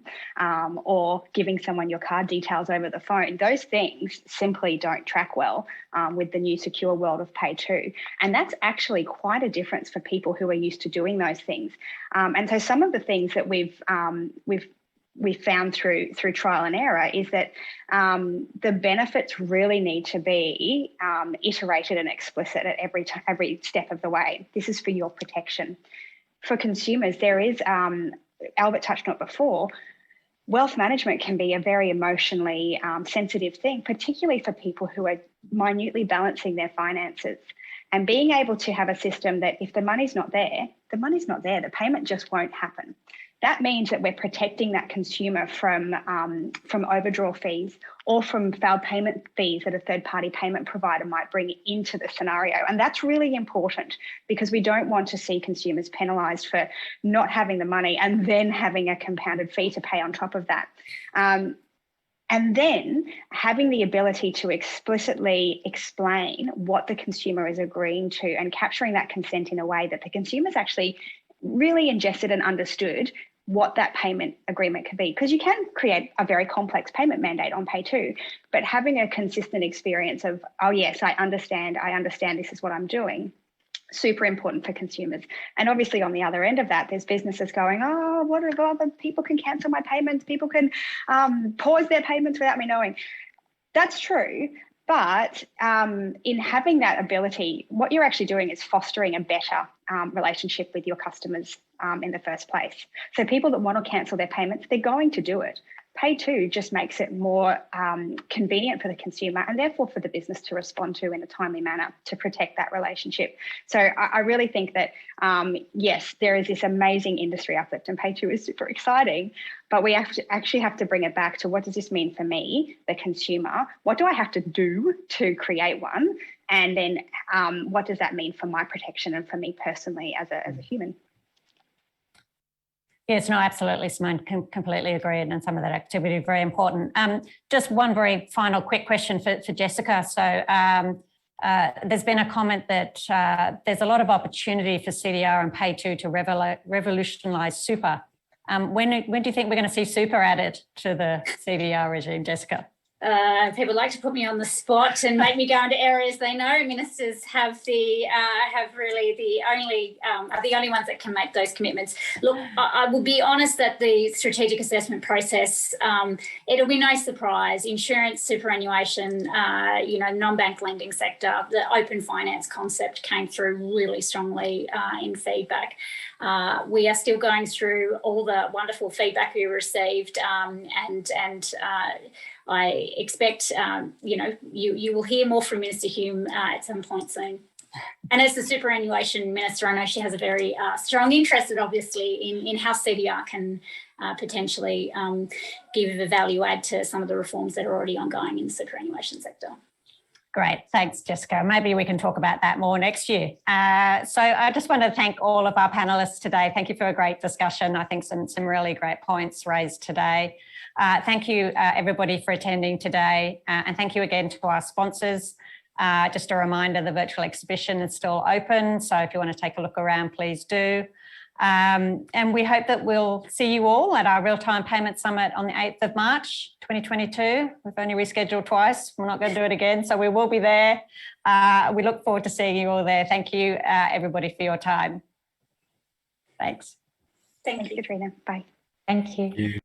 or giving someone your card details over the phone. Those things simply don't track well with the new secure world of PayTo. And that's actually quite a difference for people who are used to doing those things. And so some of the things that we've found through trial and error is that the benefits really need to be iterated and explicit at every step of the way. This is for your protection. For consumers, there is, Albert touched on it before, wealth management can be a very emotionally sensitive thing, particularly for people who are minutely balancing their finances. And being able to have a system that if the money's not there, the money's not there, the payment just won't happen. That means that we're protecting that consumer from overdraw fees or from failed payment fees that a third-party payment provider might bring into the scenario. And that's really important because we don't want to see consumers penalised for not having the money and then having a compounded fee to pay on top of that. And then having the ability to explicitly explain what the consumer is agreeing to and capturing that consent in a way that the consumer's actually really ingested and understood what that payment agreement could be. Because you can create a very complex payment mandate on PayTo, but having a consistent experience of, oh yes, I understand this is what I'm doing, super important for consumers. And obviously on the other end of that, there's businesses going, oh, what if other people can cancel my payments? People can pause their payments without me knowing. That's true. But in having that ability, what you're actually doing is fostering a better relationship with your customers in the first place. So people that want to cancel their payments, they're going to do it. PayTo just makes it more convenient for the consumer and therefore for the business to respond to in a timely manner to protect that relationship. So I really think that, yes, there is this amazing industry uplift and PayTo is super exciting, but we actually have to bring it back to what does this mean for me, the consumer? What do I have to do to create one? And then what does that mean for my protection and for me personally as a human? Yes, no, absolutely, Simone, completely agreed. And some of that activity is very important. Just one very final quick question for Jessica. So there's been a comment that there's a lot of opportunity for CDR and PayTo to revolutionise super. When do you think we're going to see super added to the CDR regime, Jessica? People like to put me on the spot and make me go into areas they know. Ministers have really are the only ones that can make those commitments. Look, I will be honest that the strategic assessment process, it'll be no surprise. Insurance, superannuation, non-bank lending sector, the open finance concept came through really strongly in feedback. We are still going through all the wonderful feedback we received, and I expect, you will hear more from Minister Hume at some point soon. And as the superannuation minister, I know she has a very strong interest, obviously, in how CBR can potentially give a value add to some of the reforms that are already ongoing in the superannuation sector. Great, thanks, Jessica. Maybe we can talk about that more next year. So I just want to thank all of our panellists today. Thank you for a great discussion. I think some really great points raised today. Thank you, everybody, for attending today. And thank you again to our sponsors. Just a reminder, the virtual exhibition is still open. So if you want to take a look around, please do. And we hope that we'll see you all at our Real-Time Payment Summit on the 8th of March, 2022. We've only rescheduled twice. We're not going to do it again. So we will be there. We look forward to seeing you all there. Thank you, everybody, for your time. Thanks. Thank you, Katrina. Bye. Thank you.